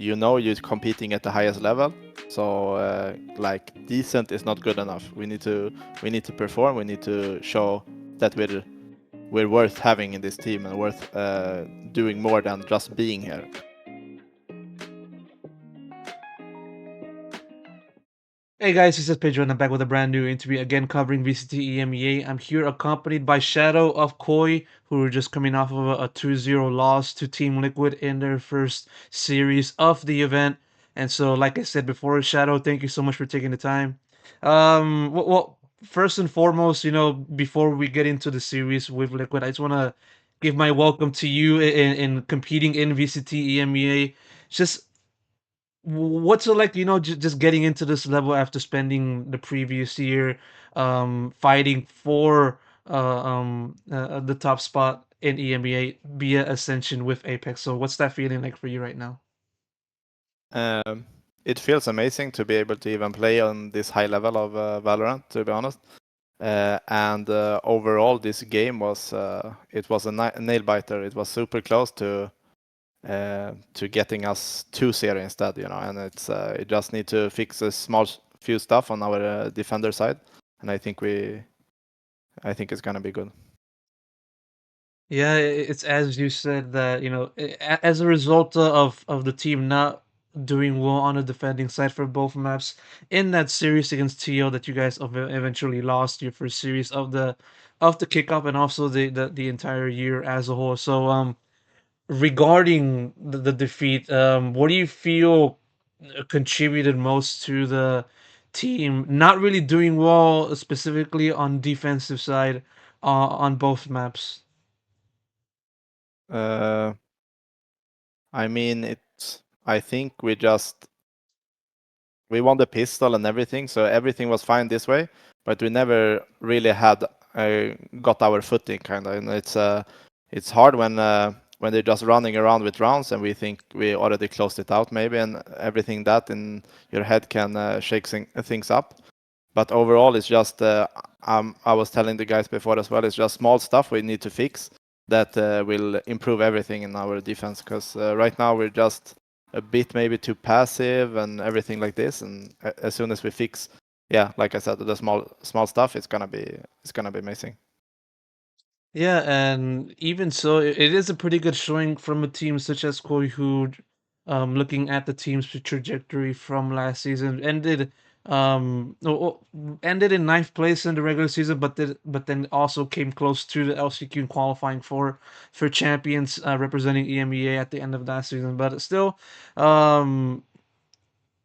you're competing at the highest level. So like decent is not good enough. We need to perform. We need to show that we're worth having in this team and worth doing more than just being here. Hey guys, this is Pedro and I'm back with a brand new interview again covering VCT EMEA. I'm here accompanied by ShadoW of KOI, who are just coming off of a 2-0 loss to Team Liquid in their first series of the event. And so, like I said before, ShadoW, thank you so much for taking the time. First and foremost, before we get into the series with Liquid, I just want to give my welcome to you in competing in VCT EMEA. Just what's it like, just getting into this level after spending the previous year fighting for the top spot in EMEA via Ascension with Apex? So what's that feeling like for you right now? It feels amazing to be able to even play on this high level of Valorant, to be honest. And overall, this game was it was a nail biter. It was super close to getting us 2-0 instead, and it just need to fix a small few stuff on our defender side, and I think it's gonna be good. Yeah, it's as you said that, as a result of the team not doing well on the defending side for both maps in that series against TO that you guys eventually lost your first series of the kickoff and also the entire year as a whole. So regarding the defeat, what do you feel contributed most to the team not really doing well, specifically on defensive side, on both maps? Uh, I mean, I think we won the pistol and everything, so everything was fine this way, but we never really had got our footing kind of, and it's hard when they're just running around with rounds and we think we already closed it out maybe, and everything that in your head can shake things up. But overall, it's just I was telling the guys before as well. It's just small stuff we need to fix that will improve everything in our defense. Because right now we're just a bit maybe too passive and everything like this. And as soon as we fix, yeah, like I said, the small stuff, it's gonna be amazing. Yeah, and even so, it is a pretty good showing from a team such as Koi, who, looking at the team's trajectory from last season, ended in ninth place in the regular season, but then also came close to the LCQ in qualifying for champions, representing EMEA at the end of last season. But still, um,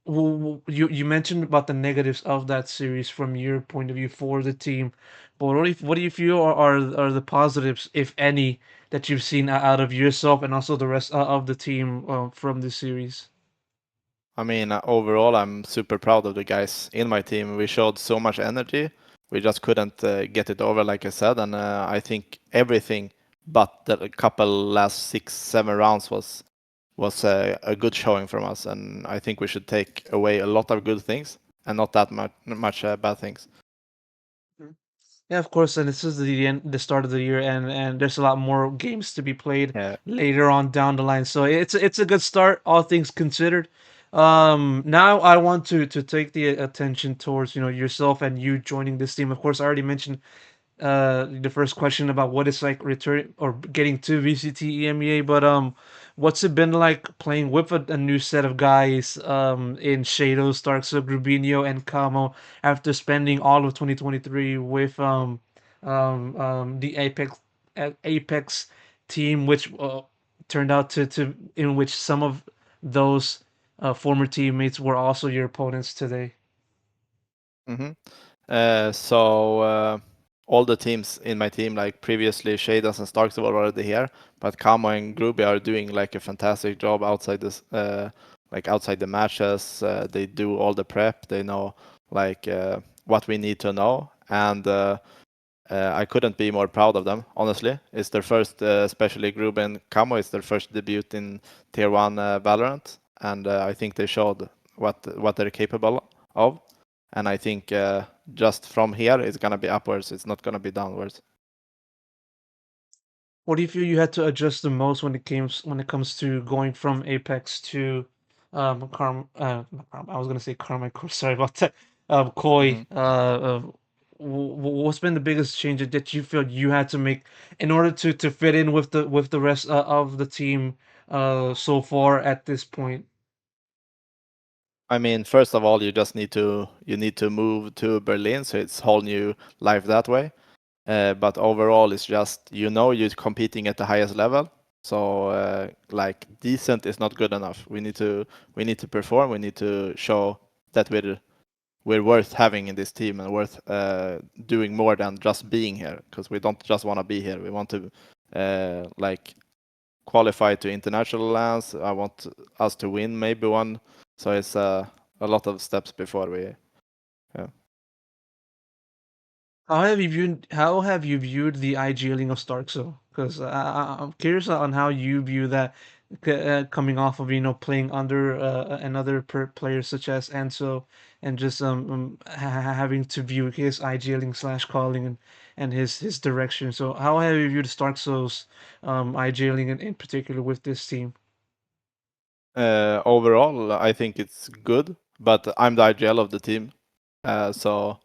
you mentioned about the negatives of that series from your point of view for the team, but what do you feel are the positives, if any, that you've seen out of yourself and also the rest of the team from this series? I mean, overall, I'm super proud of the guys in my team. We showed so much energy. We just couldn't get it over, like I said. And I think everything but the couple last 6-7 rounds was a good showing from us. And I think we should take away a lot of good things and not that much bad things. Mhm. Yeah, of course, and this is the start of the year, and there's a lot more games to be played Yeah. later on down the line. So it's a good start, all things considered. Now I want to take the attention towards yourself and you joining this team. Of course, I already mentioned the first question about what it's like returning or getting to VCT EMEA, but what's it been like playing with a new set of guys in ShadoW, Starksilk, Rubinho, and Camo after spending all of 2023 with the Apex team, which turned out to in which some of those former teammates were also your opponents today. hmm So all the teams in my team, like previously, Shadas and Starks were already here, but Kamo and Gruby are doing like a fantastic job outside this, like outside the matches. They do all the prep. They know like what we need to know, and I couldn't be more proud of them. Honestly, it's their first, especially Gruby and Kamo, it's their first debut in Tier One Valorant, and I think they showed what they're capable of. And I think just from here it's gonna be upwards. It's not gonna be downwards. What do you feel you had to adjust the most when it comes to going from Apex to not I was gonna say Carmichael. Sorry about that. Koi. Hmm. What's been the biggest change that you feel you had to make in order to fit in with the rest of the team so far at this point? I mean, first of all, you need to move to Berlin, so it's whole new life that way. But overall, it's just you're competing at the highest level. So like decent is not good enough. We need to perform. We need to show that we're worth having in this team and worth doing more than just being here. Because we don't just want to be here. We want to like qualify to international lands. I want us to win maybe one. So it's a lot of steps before we. Yeah. How have you viewed the IGLing of Starkso? Because I'm curious on how you view that coming off of playing under another player such as Enzo and just having to view his IGLing slash calling and his direction. So how have you viewed Starkso's IGLing in particular with this team? Overall, I think it's good, but I'm the IGL of the team, so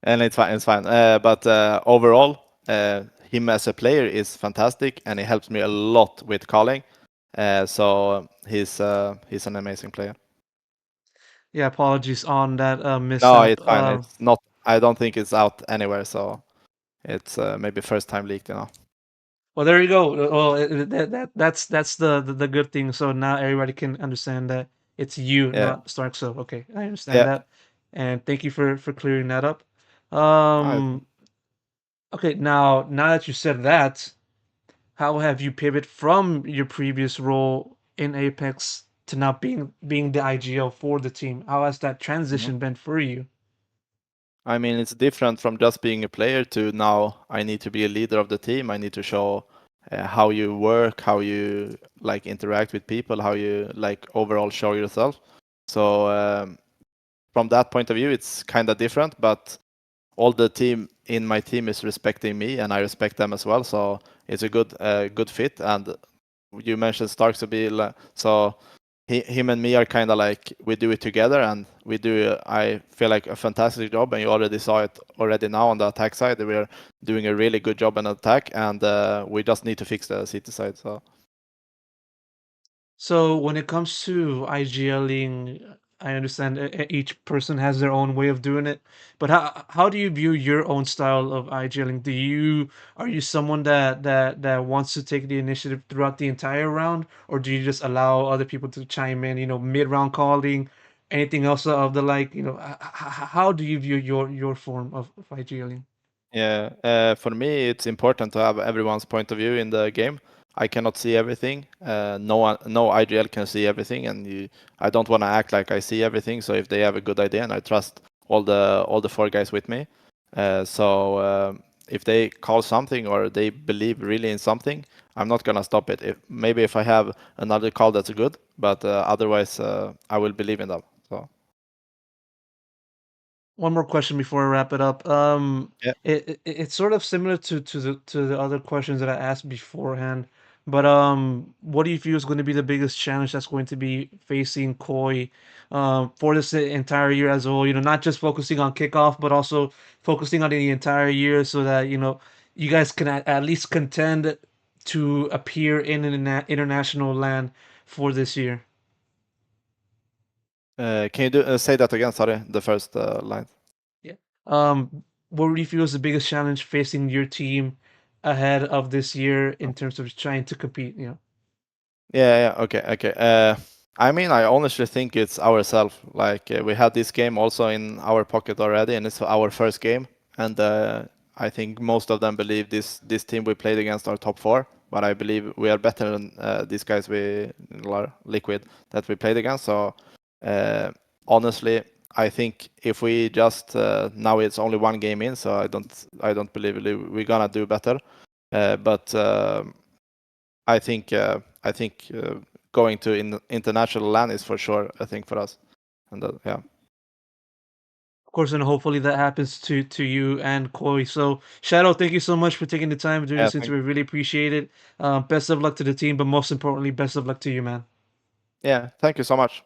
and it's fine. It's fine. But overall, him as a player is fantastic, and he helps me a lot with calling. So he's an amazing player. Yeah, apologies on that No, mishap. it's fine. It's not. I don't think it's out anywhere. So it's maybe first time leaked. You know. Well, there you go. Well, that's the good thing. So now everybody can understand that it's you, Yeah. not Stark. So okay, I understand Yeah. that, and thank you for clearing that up. I, Okay, now that you said that, how have you pivot from your previous role in Apex to now being the IGL for the team? How has that Mhm. transition been for you? I mean, it's different from just being a player to now I need to be a leader of the team. I need to show how you work, how you like interact with people, how you like overall show yourself. So from that point of view, it's kind of different, but all the team in my team is respecting me, and I respect them as well. So it's a good fit. And you mentioned Starks to be so him and me are kind of like we do it together, and we do I feel like a fantastic job. And you already saw it already now on the attack side. We're doing a really good job on attack, and we just need to fix the city side. So So when it comes to IGLing, I understand each person has their own way of doing it, but how do you view your own style of IGLing? Are you someone that wants to take the initiative throughout the entire round, or do you just allow other people to chime in? Mid round calling, anything else of the like. How do you view your form of IGLing? yeah, for me, it's important to have everyone's point of view in the game. I cannot see everything. No IGL can see everything, and I don't want to act like I see everything. So if they have a good idea, and I trust all the four guys with me, if they call something or they believe really in something, I'm not gonna stop it. If I have another call that's good, but otherwise I will believe in them. So One more question before I wrap it up. yeah. It's sort of similar to the other questions that I asked beforehand, but what do you feel is going to be the biggest challenge that's going to be facing Koi, for this entire year as a whole? Not just focusing on kickoff, but also focusing on the entire year, so that you guys can at least contend to appear in an international land for this year. Can you say that again? Sorry, the first line. Yeah. What do you feel is the biggest challenge facing your team ahead of this year in terms of trying to compete? Yeah, okay, okay. I mean, I honestly think it's ourselves. Like we had this game also in our pocket already, and it's our first game. And I think most of them believe this team we played against are top four. But I believe we are better than these guys Liquid that we played against. So uh, honestly, I think if we just now it's only one game in, so I don't believe we're gonna do better. But I think going to international land is for sure a thing for us, and yeah, Of course, and hopefully that happens to you and Koi. So, Shadow, thank you so much for taking the time doing yeah. this interview. Really appreciate it. Best of luck to the team, but most importantly, best of luck to you, man. Yeah, thank you so much.